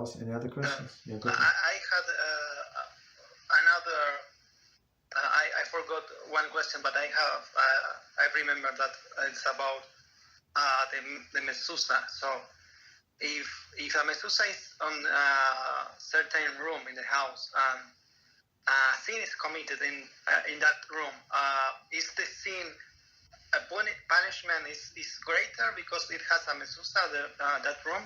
else? Any other questions? Yeah, go ahead. I had another. I forgot one question, but I remember that it's about the Mezuzah. So if a Mezuzah is on a certain room in the house and sin is committed in that room, is the sin punishment is greater because it has a Mezuzah, that room?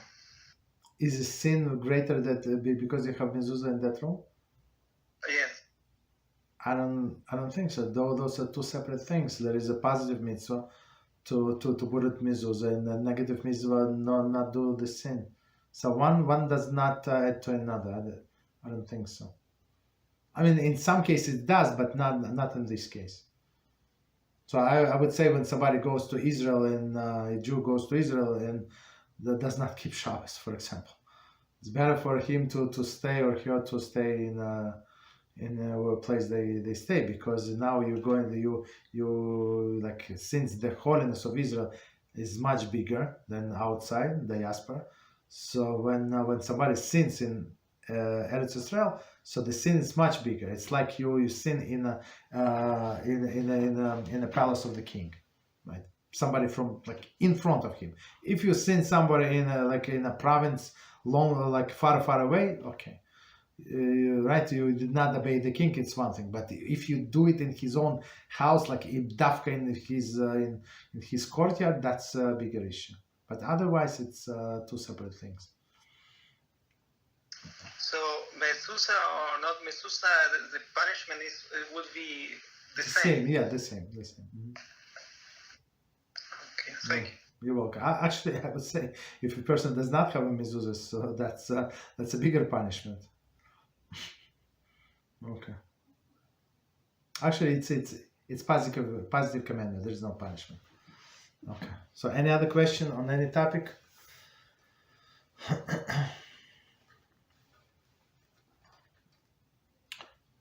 Is the sin greater because you have Mezuzah in that room? Yes. I don't think so. Though those are two separate things. There is a positive mitzvah to put it Mezuzah, and a negative mitzvah not do the sin. So one does not add to another. I don't think so. I mean, in some cases it does, but not in this case. So I would say when somebody goes to Israel and a Jew goes to Israel and that does not keep Shabbos, for example, it's better for him to stay or her to stay in a place they stay, because now you're going you like, since the holiness of Israel is much bigger than outside diaspora. So when somebody sins in Eretz Israel, so the sin is much bigger. It's like you sin in a palace of the king, right? Somebody from like in front of him. If you sin somebody in a province long, like far away, okay, right? You did not obey the king. It's one thing, but if you do it in his own house, like in Dafka in his courtyard, that's a bigger issue. But otherwise, it's two separate things. So Mezuzah or not Mezuzah, the punishment would be the same. Yeah, the same. Mm-hmm. Okay, thank you. You're welcome. Actually, I would say if a person does not have a Mezuzah, so that's a bigger punishment. Okay. Actually, it's positive commandment. There is no punishment. Okay. So, any other question on any topic?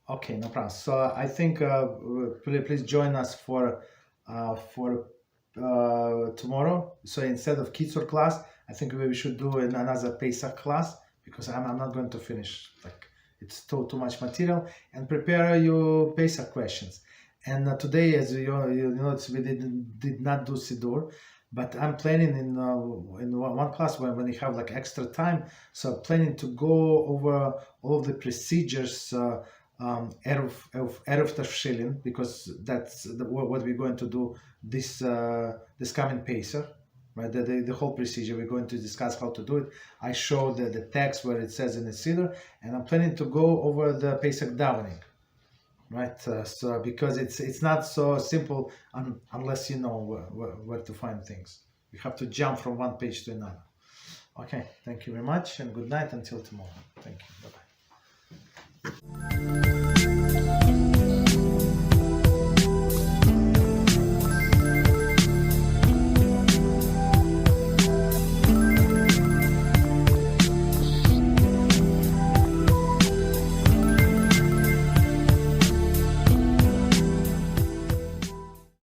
Okay, no problem. So I think please join us for tomorrow. So instead of Kitzur class, I think we should do another Pesach class, because I'm not going to finish, like it's too much material, and prepare you Pesach questions. And today, as you notice, we did not do Siddur, but I'm planning in one class when you have like extra time. So I'm planning to go over all of the procedures Erev Tafshilin, because that's what we're going to do this coming Pesach, right? The whole procedure, we're going to discuss how to do it. I show the text where it says in the Siddur, and I'm planning to go over the Pesach davening, right? So because it's not so simple unless you know where to find things. You have to jump from one page to another. Okay, thank you very much, and good night until tomorrow. Thank you. Bye-bye.